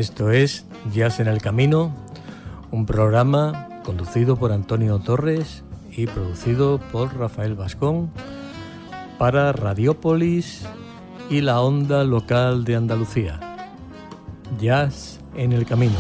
Esto es Jazz en el Camino, un programa conducido por Antonio Torres y producido por Rafael Bascón para Radiópolis y la onda local de Andalucía. Jazz en el Camino.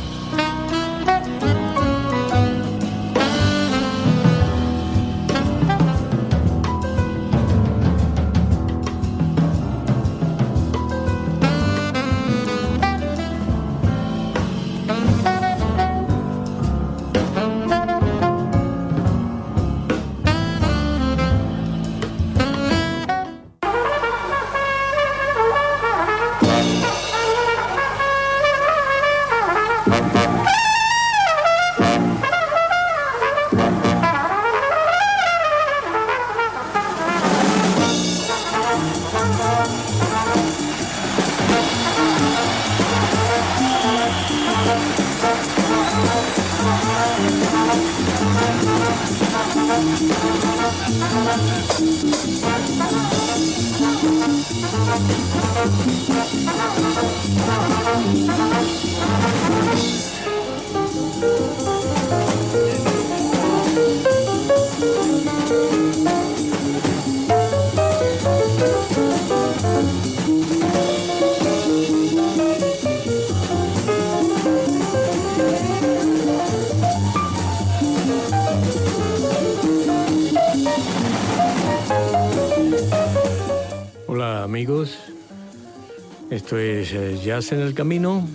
Esto es Jazz en el Camino,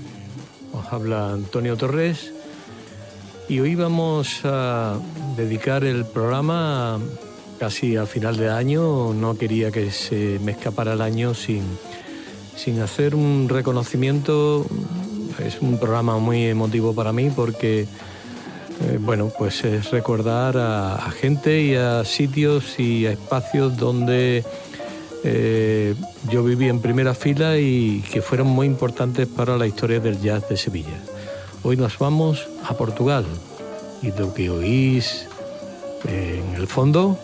os habla Antonio Torres y hoy vamos a dedicar el programa casi a final de año. No quería que se me escapara el año sin hacer un reconocimiento. Es un programa muy emotivo para mí porque, pues es recordar a gente y a sitios y a espacios donde yo viví en primera fila y que fueron muy importantes para la historia del jazz de Sevilla. Hoy nos vamos a Portugal y lo que oís en el fondo,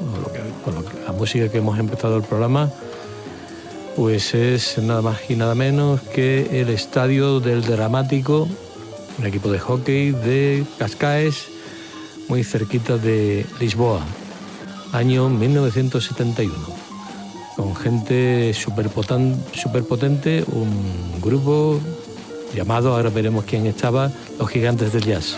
con la música que hemos empezado el programa, pues es nada más y nada menos que el estadio del Dramático, un equipo de hockey de Cascais, muy cerquita de Lisboa, año 1971. Con gente súper potente, un grupo llamado, ahora veremos quién estaba, Los Gigantes del Jazz.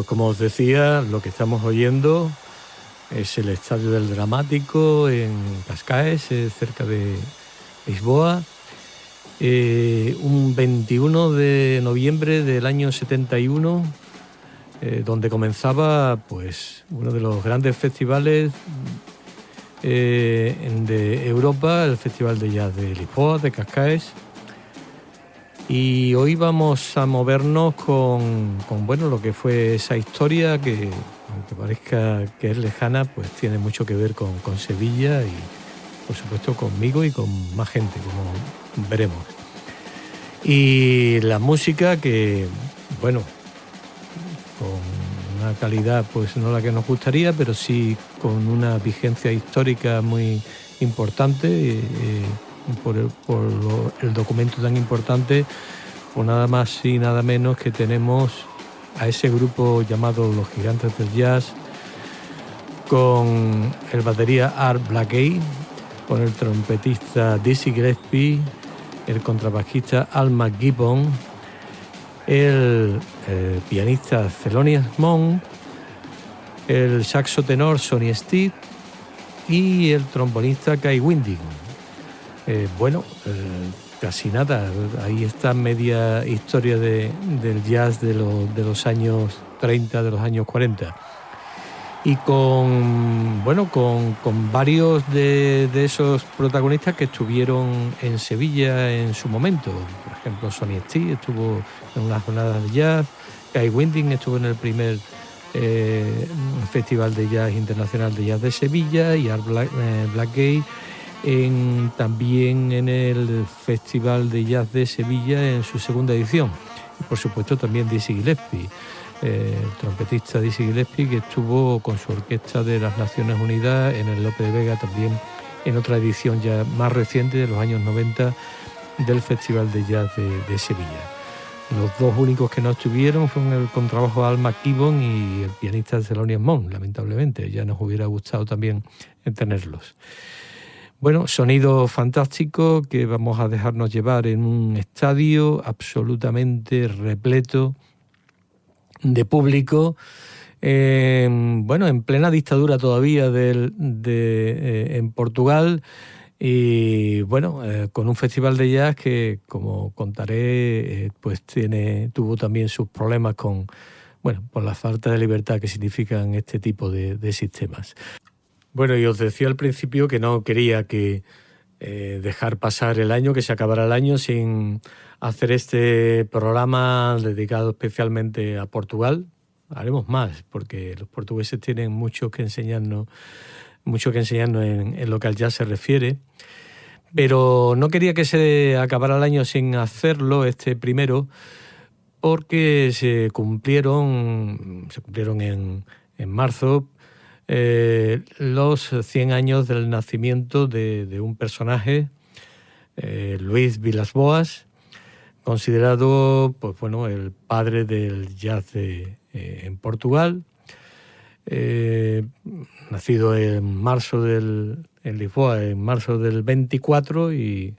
Como os decía, lo que estamos oyendo es el Estadio del Dramático en Cascaes, cerca de Lisboa, un 21 de noviembre del año 71, donde comenzaba pues uno de los grandes festivales de Europa, el Festival de Jazz de Lisboa, de Cascaes. Y hoy vamos a movernos con bueno, lo que fue esa historia que, aunque parezca que es lejana, pues tiene mucho que ver con Sevilla y, por supuesto, conmigo y con más gente, como veremos. Y la música que, bueno, con una calidad, pues no la que nos gustaría, pero sí con una vigencia histórica muy importante, por el documento tan importante, o nada más y nada menos que tenemos a ese grupo llamado Los Gigantes del Jazz, con el batería Art Blakey, con el trompetista Dizzy Gillespie, el contrabajista Al McGibbon, el pianista Thelonious Monk, el saxo tenor Sonny Stitt y el trombonista Kai Winding. Casi nada, ahí está media historia del jazz de los años 30, de los años 40. Y con varios de esos protagonistas que estuvieron en Sevilla en su momento. Por ejemplo, Sonny Stitt estuvo en unas jornadas de jazz, Kai Winding estuvo en el primer Festival de Jazz Internacional de Jazz de Sevilla, y Art Blakey también en el Festival de Jazz de Sevilla en su segunda edición. Y por supuesto también Dizzy Gillespie, el trompetista Dizzy Gillespie, que estuvo con su orquesta de las Naciones Unidas en el Lope de Vega también en otra edición ya más reciente, de los años 90, del Festival de Jazz de Sevilla. Los dos únicos que no estuvieron fueron el contrabajo Al McKibben y el pianista Thelonious Monk, lamentablemente. Ya nos hubiera gustado también tenerlos. Bueno, sonido fantástico que vamos a dejarnos llevar en un estadio absolutamente repleto de público. En plena dictadura todavía en Portugal. Y con un festival de jazz que, como contaré, pues tuvo también sus problemas por la falta de libertad que significan este tipo de sistemas. Bueno, y os decía al principio que no quería dejar pasar el año, que se acabara el año sin hacer este programa dedicado especialmente a Portugal. Haremos más, porque los portugueses tienen mucho que enseñarnos en lo que al jazz se refiere, pero no quería que se acabara el año sin hacerlo, este primero, porque se cumplieron en marzo los 100 años del nacimiento de un personaje, Luis Vilas-Boas, considerado el padre del jazz en Portugal. Nacido en Lisboa en marzo del 24 y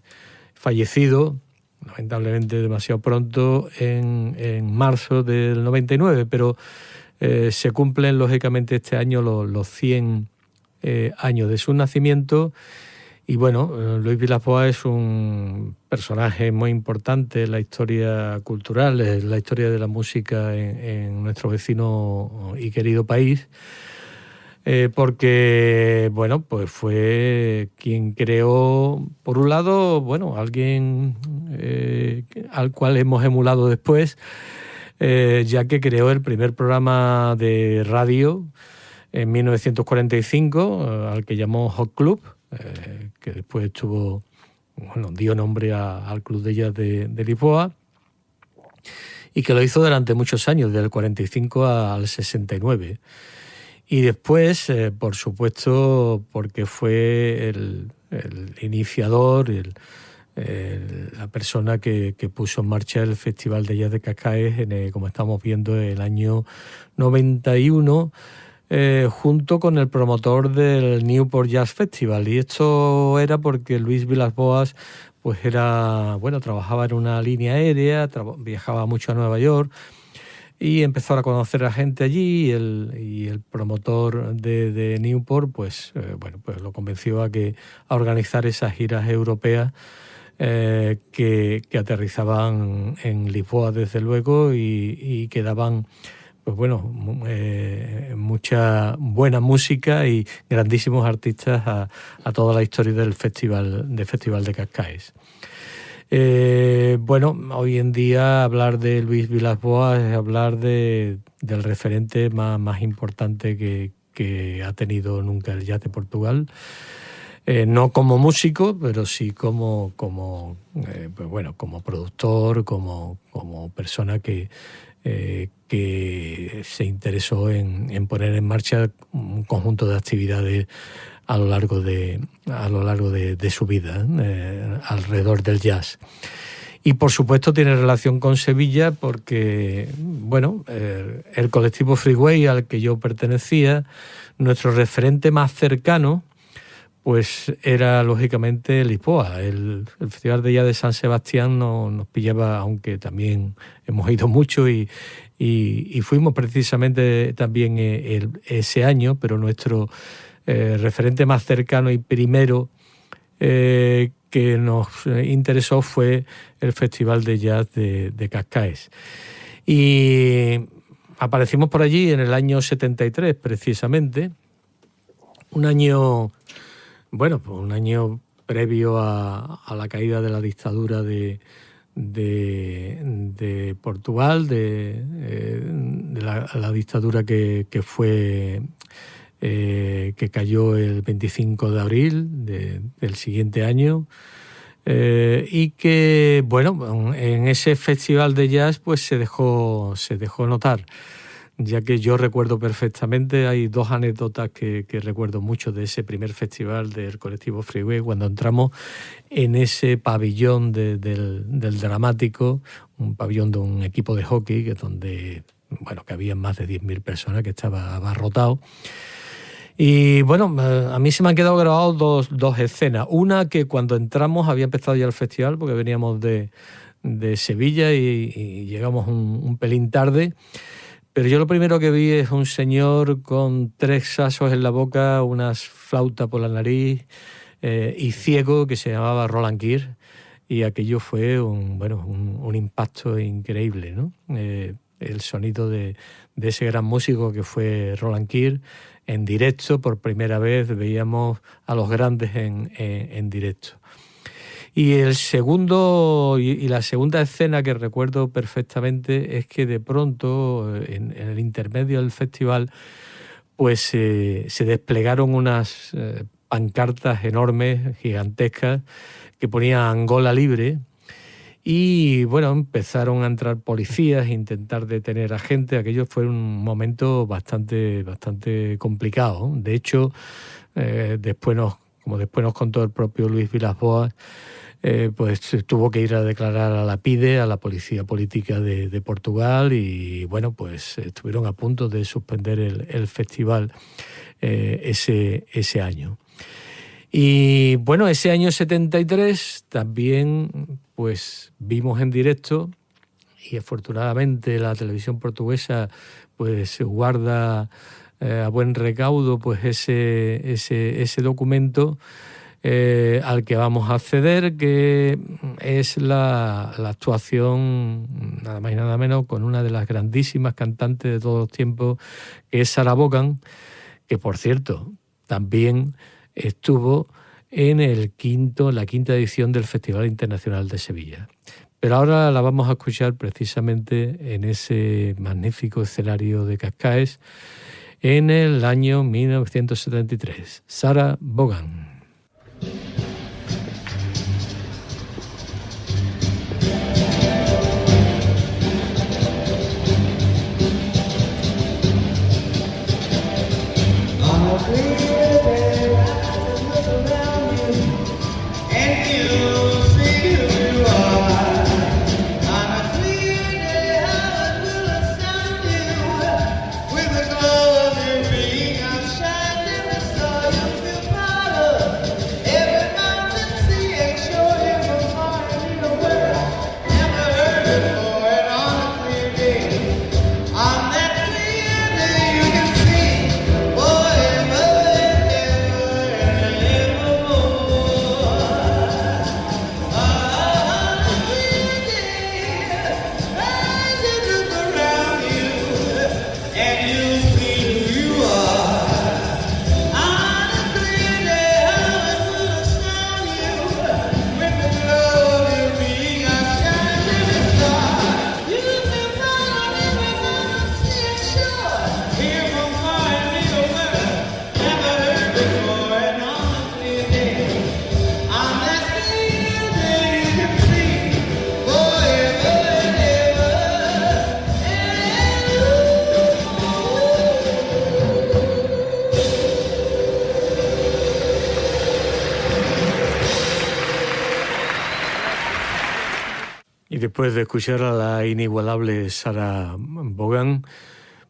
fallecido, lamentablemente demasiado pronto, en marzo del 99, pero se cumplen lógicamente este año los 100 años de su nacimiento. Y Luis Vilas-Boas es un personaje muy importante en la historia cultural, en la historia de la música en nuestro vecino y querido país, porque fue quien creó, por un lado, alguien al cual hemos emulado después, ya que creó el primer programa de radio en 1945, al que llamó Hot Club, que después dio nombre al Club de Jazz de Lisboa, y que lo hizo durante muchos años, del 45 al 69. Y después, por supuesto, porque fue el iniciador, la persona que puso en marcha el Festival de Jazz de Cascais, como estamos viendo, el año 91, junto con el promotor del Newport Jazz Festival. Y esto era porque Luis Vilas-Boas trabajaba en una línea aérea, viajaba mucho a Nueva York y empezó a conocer a gente allí, y el promotor de Newport lo convenció a organizar esas giras europeas que aterrizaban en Lisboa, desde luego, y que daban mucha buena música y grandísimos artistas a toda la historia del Festival de Cascais. Hoy en día hablar de Luis Vilas-Boas es hablar del referente más importante que ha tenido nunca el jazz de Portugal. No como músico, pero sí como productor, como persona que se interesó en poner en marcha un conjunto de actividades a lo largo de su vida, alrededor del jazz. Y por supuesto tiene relación con Sevilla porque, el colectivo Freeway al que yo pertenecía, nuestro referente más cercano, pues era lógicamente Lisboa. El Festival de Jazz de San Sebastián nos pillaba, aunque también hemos ido mucho y fuimos precisamente también ese año, pero nuestro referente más cercano y primero que nos interesó fue el Festival de Jazz de Cascais. Y aparecimos por allí en el año 73, precisamente, un año previo a la caída de la dictadura de Portugal, de la dictadura que cayó el 25 de abril del siguiente año, y que en ese festival de jazz pues se dejó notar. ya que yo recuerdo perfectamente, hay dos anécdotas que recuerdo mucho de ese primer festival del colectivo Freeway, cuando entramos en ese pabellón del Dramático, un pabellón de un equipo de hockey, que es donde, bueno, que había más de 10.000 personas, que estaba abarrotado. Y bueno, a mí se me han quedado grabados dos escenas. Una, que cuando entramos había empezado ya el festival, porque veníamos de Sevilla y llegamos un pelín tarde. Pero yo lo primero que vi es un señor con 3 sasos en la boca, unas flautas por la nariz y ciego, que se llamaba Roland Keir. Y aquello fue un impacto increíble, ¿no? El sonido de ese gran músico que fue Roland Keir en directo. Por primera vez veíamos a los grandes en directo. Y el segundo y la segunda escena que recuerdo perfectamente es que de pronto en el intermedio del festival pues se desplegaron unas pancartas enormes, gigantescas, que ponían Angola libre. Y bueno, empezaron a entrar policías a intentar detener a gente. Aquello fue un momento bastante complicado. De hecho, después nos contó el propio Luis Vilas-Boas, pues tuvo que ir a declarar a la PIDE, a la Policía Política de Portugal, y bueno, pues estuvieron a punto de suspender el festival ese año. Y bueno, ese año 73 también pues vimos en directo, y afortunadamente la televisión portuguesa pues guarda a buen recaudo pues ese documento al que vamos a acceder, que es la actuación nada más y nada menos con una de las grandísimas cantantes de todos los tiempos, que es Sarah Vaughan, que por cierto también estuvo en la quinta edición del Festival Internacional de Sevilla. Pero ahora la vamos a escuchar precisamente en ese magnífico escenario de Cascais en el año 1973. Sarah Vaughan. Después de escuchar a la inigualable Sarah Vaughan,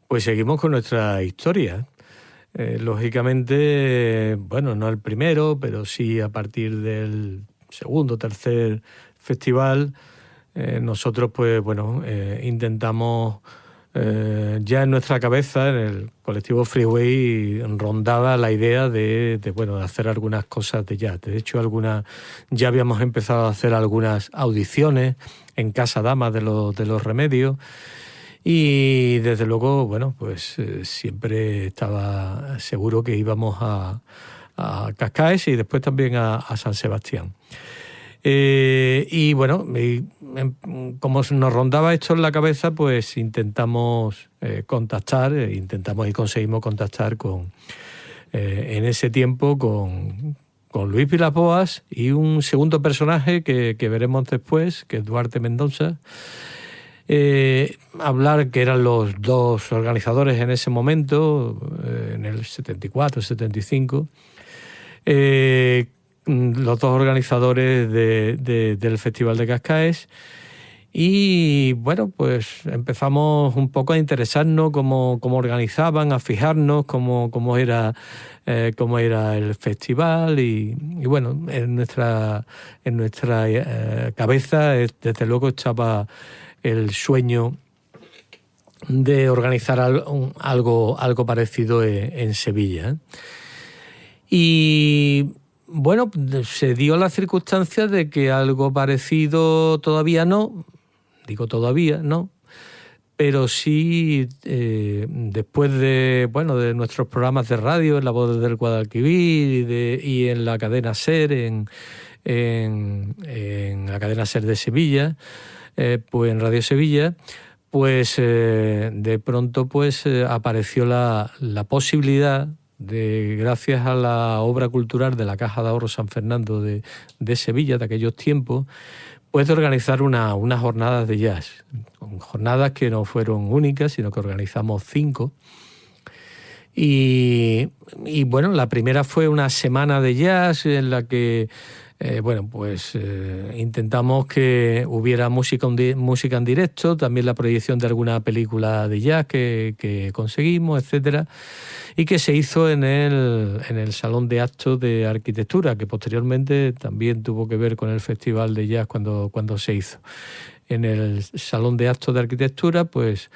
pues seguimos con nuestra historia. Lógicamente, bueno, no el primero, pero sí a partir del segundo o tercer festival, nosotros pues bueno, intentamos ya en nuestra cabeza, en el colectivo Freeway, rondaba la idea de hacer algunas cosas de jazz. De hecho, ya habíamos empezado a hacer algunas audiciones en Casa Damas de los Remedios, y desde luego, bueno, pues siempre estaba seguro que íbamos a Cascais y después también a San Sebastián. Y bueno, como nos rondaba esto en la cabeza, pues intentamos contactar, intentamos y conseguimos contactar en ese tiempo con Luis Vilas-Boas y un segundo personaje que veremos después, que es Duarte Mendoza, hablar que eran los dos organizadores en ese momento, en el 74, 75, los dos organizadores del Festival de Cascaes. Y bueno, pues empezamos un poco a interesarnos cómo organizaban, a fijarnos cómo era el festival y bueno, en nuestra cabeza desde luego estaba el sueño de organizar algo parecido en Sevilla. Y bueno, se dio la circunstancia de que algo parecido todavía no, digo todavía no, pero sí después de nuestros programas de radio, en La Voz del Guadalquivir y en la cadena SER, en la cadena SER de Sevilla, pues en Radio Sevilla, pues de pronto pues apareció la posibilidad gracias a la obra cultural de la Caja de Ahorro San Fernando de Sevilla de aquellos tiempos, pues de organizar unas jornadas de jazz. Jornadas que no fueron únicas, sino que organizamos 5. Y bueno, la primera fue una semana de jazz en la que intentamos que hubiera música en directo, también la proyección de alguna película de jazz que conseguimos, etcétera, y que se hizo en el Salón de Actos de Arquitectura, que posteriormente también tuvo que ver con el Festival de Jazz cuando se hizo. En el Salón de Actos de Arquitectura, pues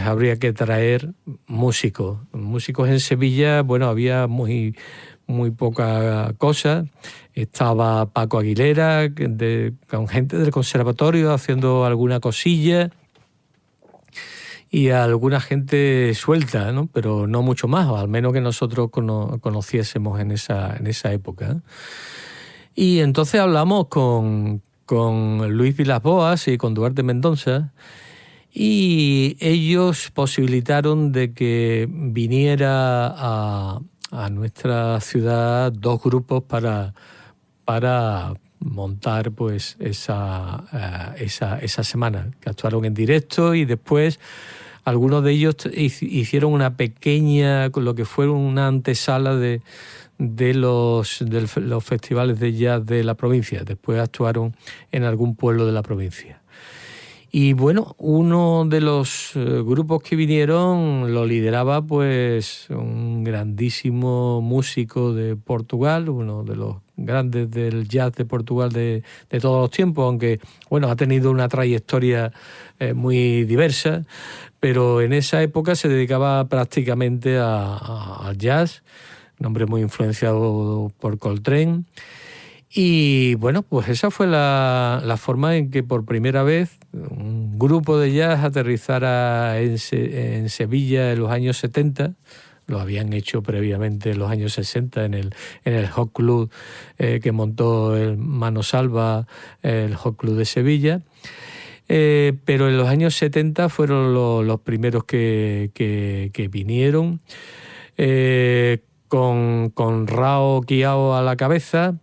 habría que traer músicos. Músicos en Sevilla, había muy poca cosa. Estaba Paco Aguilera, con gente del conservatorio haciendo alguna cosilla, y alguna gente suelta, ¿no? Pero no mucho más, o al menos que nosotros conociésemos en esa época. Y entonces hablamos con Luis Vilas-Boas y con Duarte Mendoza, y ellos posibilitaron de que viniera a nuestra ciudad 2 grupos para montar pues esa semana, que actuaron en directo, y después algunos de ellos hicieron una pequeña, lo que fue una antesala de los festivales de jazz de la provincia. Después actuaron en algún pueblo de la provincia. Y bueno, uno de los grupos que vinieron lo lideraba pues un grandísimo músico de Portugal, uno de los grandes del jazz de Portugal de todos los tiempos, aunque ha tenido una trayectoria muy diversa, pero en esa época se dedicaba prácticamente al jazz, un hombre muy influenciado por Coltrane. Y bueno, pues esa fue la forma en que por primera vez un grupo de jazz aterrizara en Sevilla en los años 70. Lo habían hecho previamente en los años 60 en el Hot Club que montó el Mano Salva, el Hot Club de Sevilla. Pero en los años 70 fueron los primeros que vinieron, con Rao Quiao a la cabeza,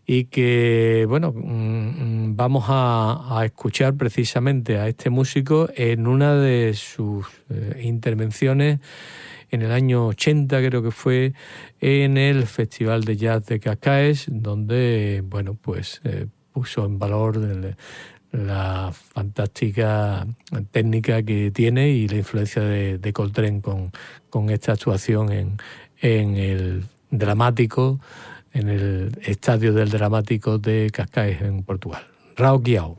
y que, vamos a escuchar precisamente a este músico en una de sus intervenciones en el año 80, creo que fue, en el Festival de Jazz de Cascaes, donde, puso en valor la fantástica técnica que tiene y la influencia de Coltrane con esta actuación en el dramático, en el estadio del Dramático de Cascaes, en Portugal. Rao Quiao.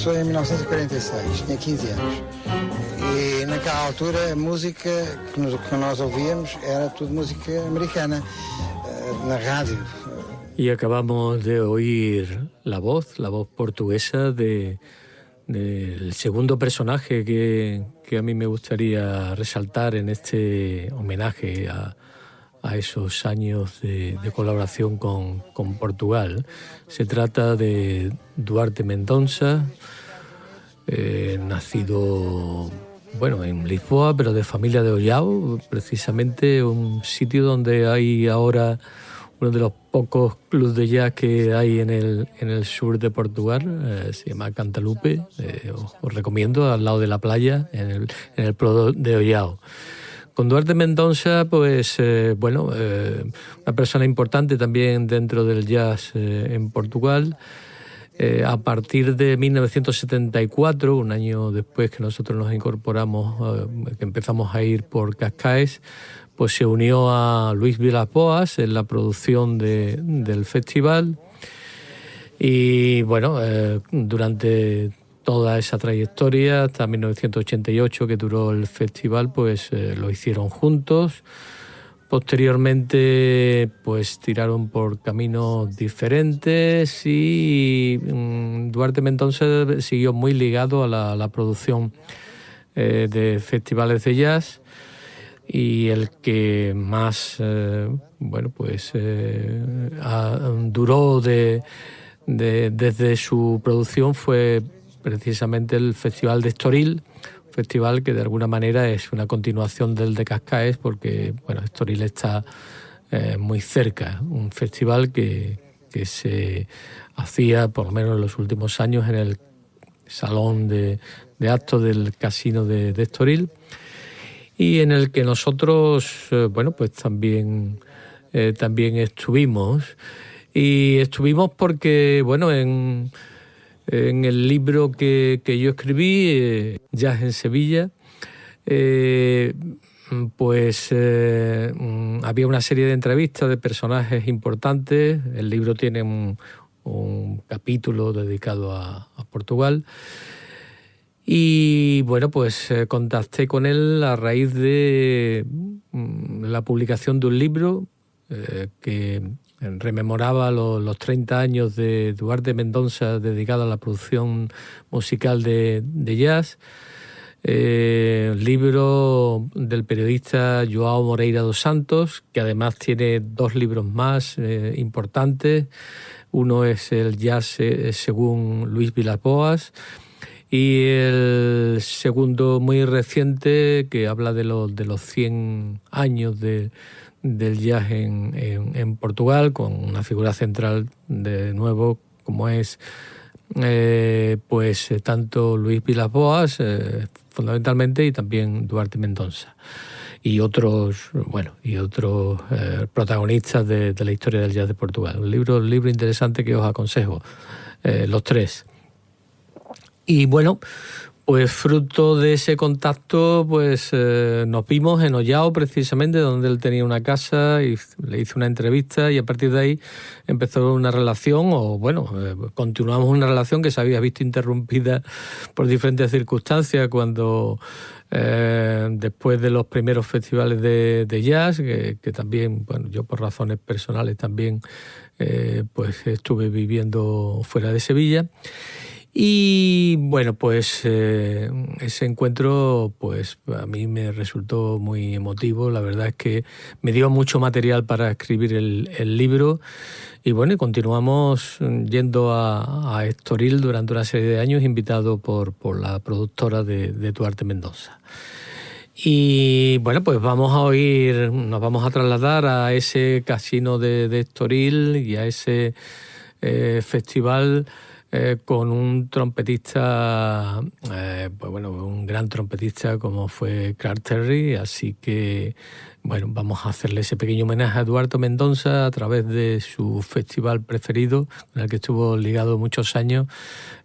começou em 1946, tinha 15 anos. E naquela altura a música que nós ouvíamos era tudo música americana, na rádio. Y acabamos de oír la voz portuguesa del segundo personaje que a mí me gustaría resaltar en este homenaje a esos años de colaboración con Portugal. Se trata de Duarte Mendonça, nacido en Lisboa, pero de familia de Ollao, precisamente un sitio donde hay ahora uno de los pocos clubes de jazz que hay en el sur de Portugal. Se llama Cantalupe. Os recomiendo, al lado de la playa, en el pueblo de Ollao. Con Duarte Mendonça, una persona importante también dentro del jazz en Portugal. A partir de 1974, un año después que nosotros nos incorporamos, que empezamos a ir por Cascais, pues se unió a Luis Vilas-Boas en la producción del festival. Y durante toda esa trayectoria, hasta 1988 que duró el festival, pues lo hicieron juntos. Posteriormente, pues tiraron por caminos diferentes y Duarte Mendonça siguió muy ligado a la producción de festivales de jazz, y el que más duró desde su producción fue precisamente el Festival de Estoril, festival que de alguna manera es una continuación del de Cascais, porque Estoril está muy cerca, un festival que se hacía por lo menos en los últimos años en el salón de actos del casino de Estoril, y en el que nosotros también estuvimos. Y estuvimos porque en el libro que yo escribí, Jazz en Sevilla, había una serie de entrevistas de personajes importantes. El libro tiene un capítulo dedicado a Portugal. Y contacté con él a raíz de la publicación de un libro que rememoraba los 30 años de Duarte Mendonça dedicado a la producción musical de jazz. Libro del periodista João Moreira dos Santos, que además tiene 2 libros más importantes. Uno es el Jazz según Luis Vilas-Boas, y el segundo, muy reciente, que habla de los 100 años del jazz en Portugal, con una figura central de nuevo como es tanto Luis Vilas-Boas fundamentalmente, y también Duarte Mendonça y otros protagonistas de la historia del jazz de Portugal. Un libro interesante que os aconsejo, los 3. Y fruto de ese contacto, nos vimos en Ollao, precisamente, donde él tenía una casa, y le hice una entrevista, y a partir de ahí empezó una relación, continuamos una relación que se había visto interrumpida por diferentes circunstancias cuando, después de los primeros festivales de jazz, que también, yo por razones personales también, estuve viviendo fuera de Sevilla. Y ese encuentro a mí me resultó muy emotivo. La verdad es que me dio mucho material para escribir el libro, y continuamos yendo a Estoril durante una serie de años, invitado por la productora de Duarte Mendonça. Y nos vamos a trasladar a ese casino de Estoril y a ese festival con un trompetista, un gran trompetista como fue Clark Terry. Así que, vamos a hacerle ese pequeño homenaje a Duarte Mendonça a través de su festival preferido, con el que estuvo ligado muchos años,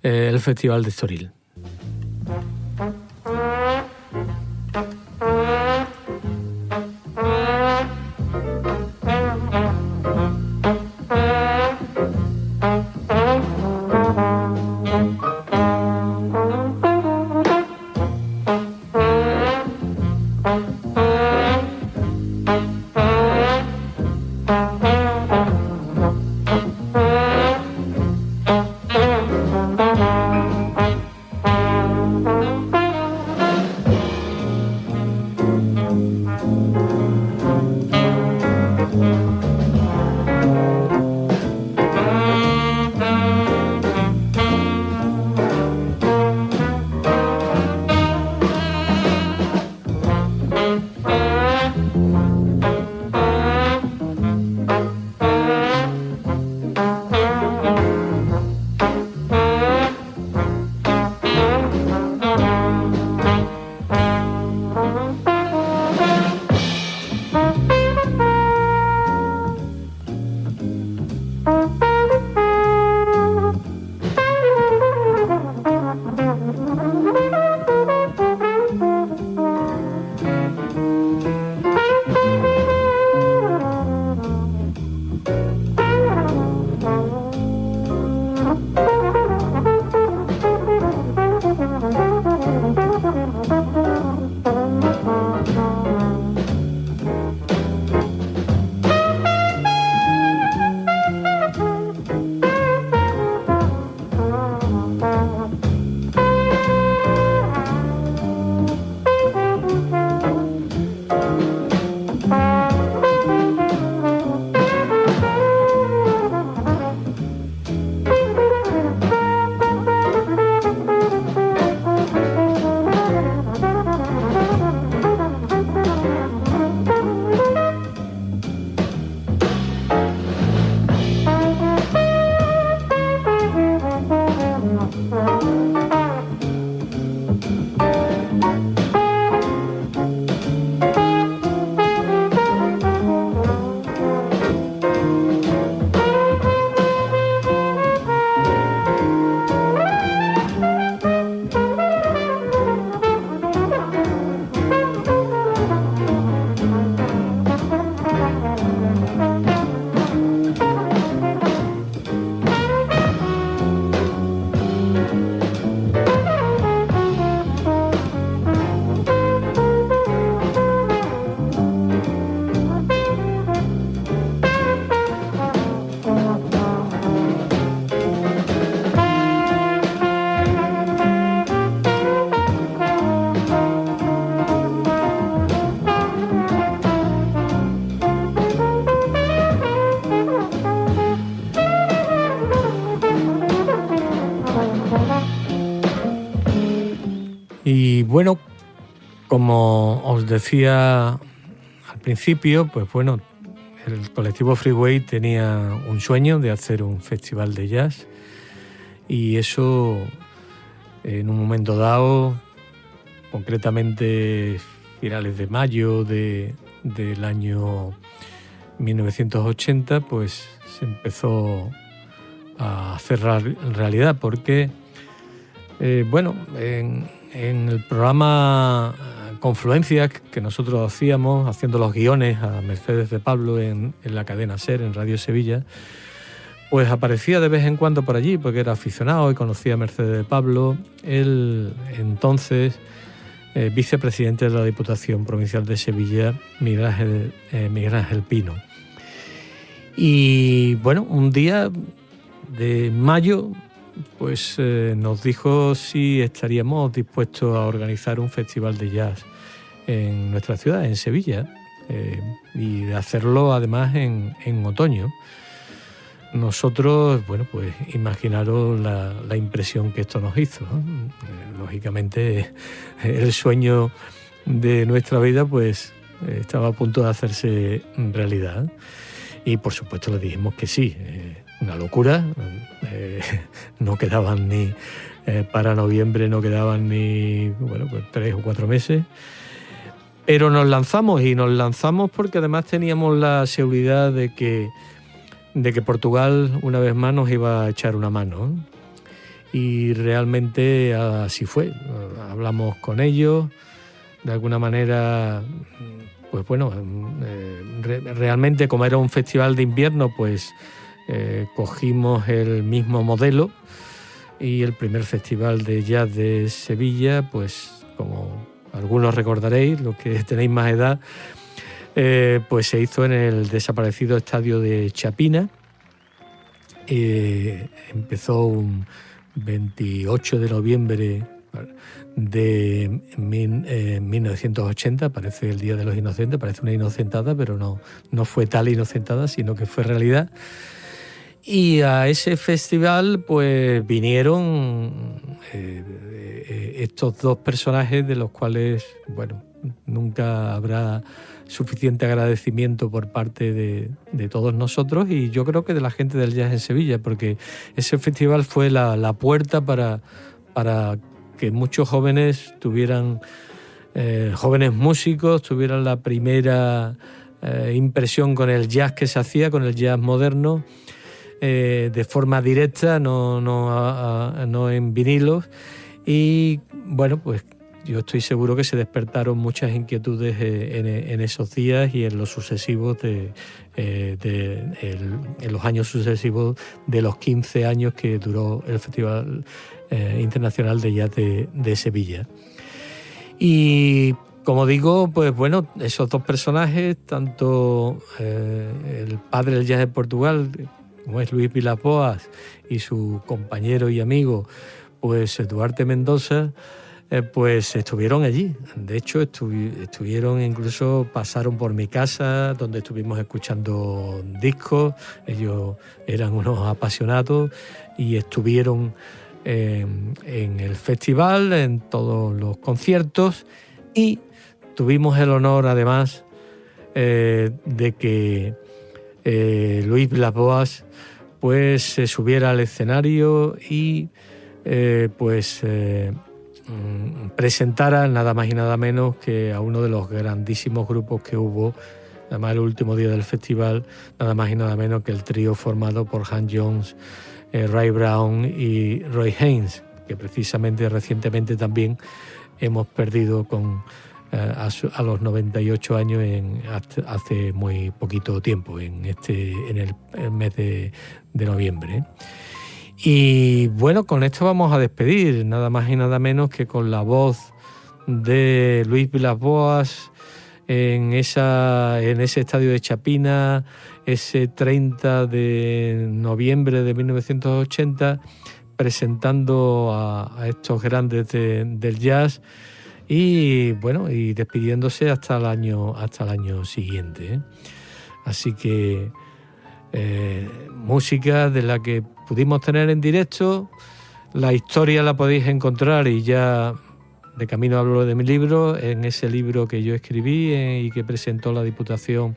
el Festival de Estoril. Como os decía al principio, pues bueno, el colectivo Freeway tenía un sueño de hacer un festival de jazz, y eso en un momento dado, concretamente finales de mayo del año 1980, pues se empezó a hacer realidad, porque en el programa Confluencia que nosotros hacíamos, haciendo los guiones a Mercedes de Pablo en la cadena SER, en Radio Sevilla, pues aparecía de vez en cuando por allí, porque era aficionado y conocía a Mercedes de Pablo, el entonces vicepresidente de la Diputación Provincial de Sevilla, Miguel Ángel Pino. Y bueno, un día de mayo, pues nos dijo si estaríamos dispuestos a organizar un festival de jazz en nuestra ciudad, en Sevilla, y de hacerlo además en otoño. Nosotros, bueno, pues imaginaros la impresión que esto nos hizo, ¿no? Lógicamente, el sueño de nuestra vida, pues estaba a punto de hacerse realidad. Y por supuesto le dijimos que sí. Una locura. No quedaban ni para noviembre, no quedaban ni, bueno, pues 3 o 4 meses. Pero nos lanzamos porque además teníamos la seguridad de que Portugal una vez más nos iba a echar una mano. Y realmente así fue. Hablamos con ellos, de alguna manera, pues bueno, realmente como era un festival de invierno, pues cogimos el mismo modelo, y el primer festival de jazz de Sevilla, pues como algunos recordaréis, los que tenéis más edad, pues se hizo en el desaparecido estadio de Chapina. Empezó un 28 de noviembre de 1980, parece el Día de los Inocentes, parece una inocentada, pero no fue tal inocentada, sino que fue realidad. Y a ese festival pues vinieron estos dos personajes, de los cuales, bueno, nunca habrá suficiente agradecimiento por parte de todos nosotros, y yo creo que de la gente del jazz en Sevilla, porque ese festival fue la puerta para que muchos jóvenes tuvieran, jóvenes músicos, tuvieran la primera impresión con el jazz que se hacía, con el jazz moderno, de forma directa, no en vinilos. Y bueno, pues yo estoy seguro que se despertaron muchas inquietudes en esos días y en los sucesivos en los años sucesivos de los 15 años que duró el Festival Internacional de Jazz de Sevilla. Y como digo, pues bueno, esos dos personajes, tanto el padre del jazz de Portugal, como es Luis Vilas-Boas, y su compañero y amigo, pues Duarte Mendoza, pues estuvieron allí. De hecho, estuvieron, incluso pasaron por mi casa, donde estuvimos escuchando discos. Ellos eran unos apasionados y estuvieron en el festival, en todos los conciertos, y tuvimos el honor, además, de que Luis Vilas-Boas pues se subiera al escenario y presentara nada más y nada menos que a uno de los grandísimos grupos que hubo, además el último día del festival, nada más y nada menos que el trío formado por Hank Jones, Ray Brown y Roy Haynes, que precisamente recientemente también hemos perdido a los 98 años hace muy poquito tiempo, en el mes de noviembre. Y bueno, con esto vamos a despedir, nada más y nada menos que con la voz de Luis Vilas-Boas en ese estadio de Chapina, ese 30 de noviembre de 1980, presentando a estos grandes del jazz, y bueno, y despidiéndose hasta el año siguiente. Así que música de la que pudimos tener en directo. La historia la podéis encontrar, y ya de camino hablo de mi libro, en ese libro que yo escribí y que presentó la Diputación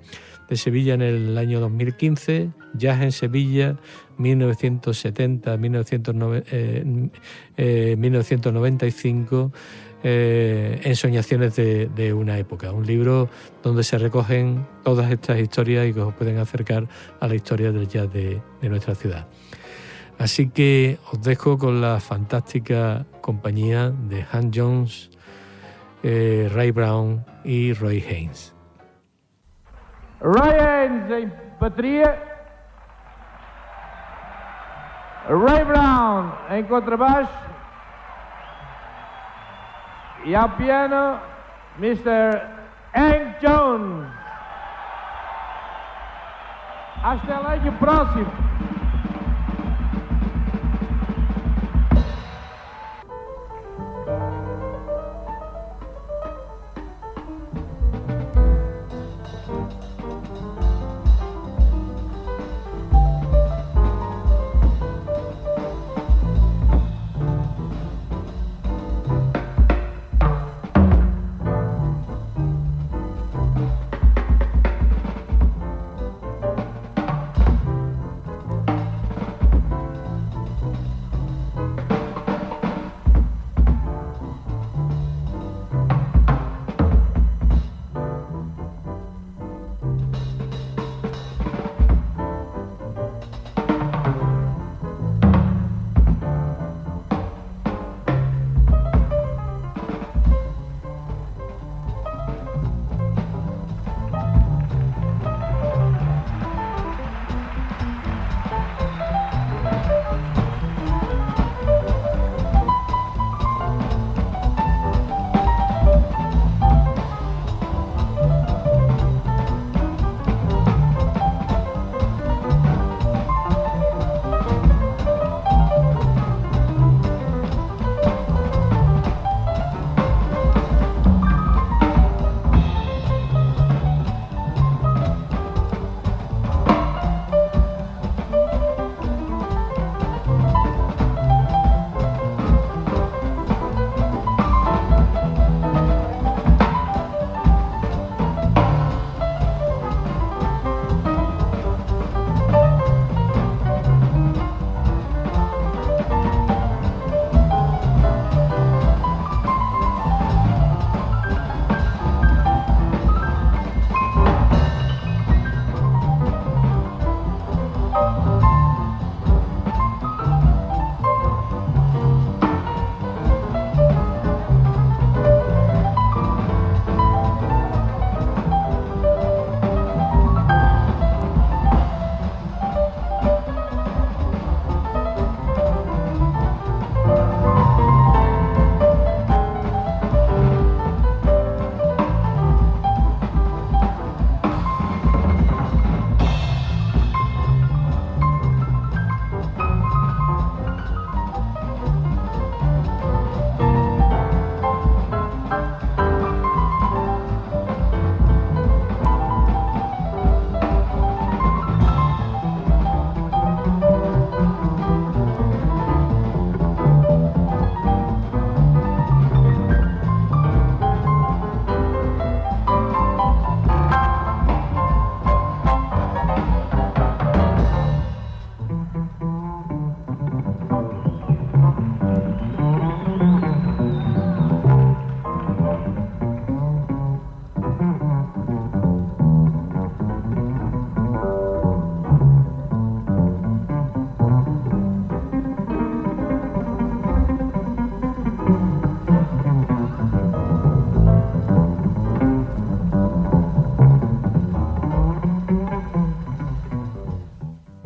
de Sevilla en el año 2015, Jazz en Sevilla, 1970-1995, Ensoñaciones de una época. Un libro donde se recogen todas estas historias y que os pueden acercar a la historia del jazz de nuestra ciudad. Así que os dejo con la fantástica compañía de Hank Jones, Ray Brown y Roy Haynes. Roy Haynes em bateria, Ray Brown em contrabaixo e ao piano Mr. Hank Jones. Hasta el año próximo.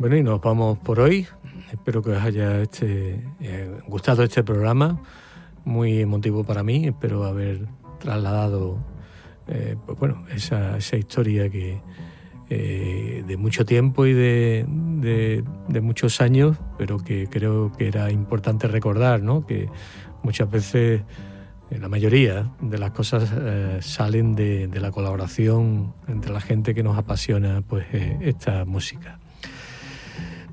Bueno, y nos vamos por hoy. Espero que os haya gustado este programa, muy emotivo para mí. Espero haber trasladado pues bueno, esa historia que de mucho tiempo y de muchos años, pero que creo que era importante recordar, ¿no? Que muchas veces, la mayoría de las cosas salen de la colaboración entre la gente que nos apasiona pues esta música.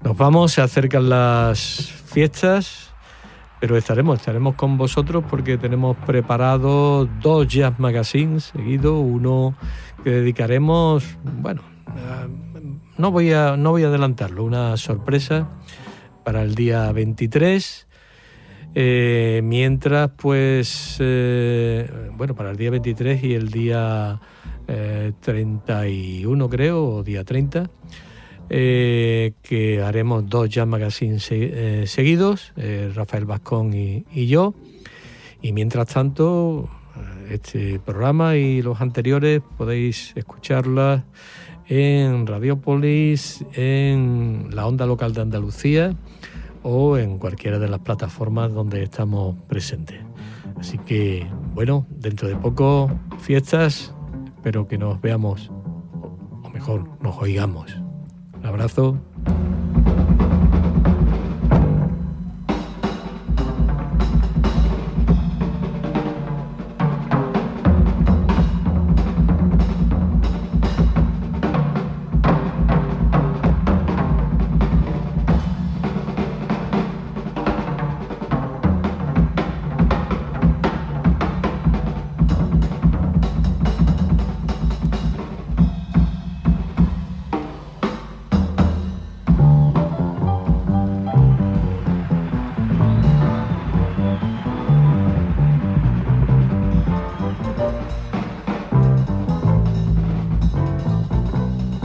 Nos vamos, se acercan las fiestas, pero estaremos con vosotros porque tenemos preparado 2 jazz magazines seguidos, uno que dedicaremos, bueno, no voy a adelantarlo, una sorpresa para el día 23, mientras pues, bueno, para el día 23 y el día 31 creo, o día 30, que haremos 2 jazz magazines seguidos, Rafael Vascón y yo, y mientras tanto este programa y los anteriores podéis escucharlas en Radiopolis, en la onda local de Andalucía o en cualquiera de las plataformas donde estamos presentes. Así que, bueno, dentro de poco fiestas, espero que nos veamos, o mejor, nos oigamos. Un abrazo.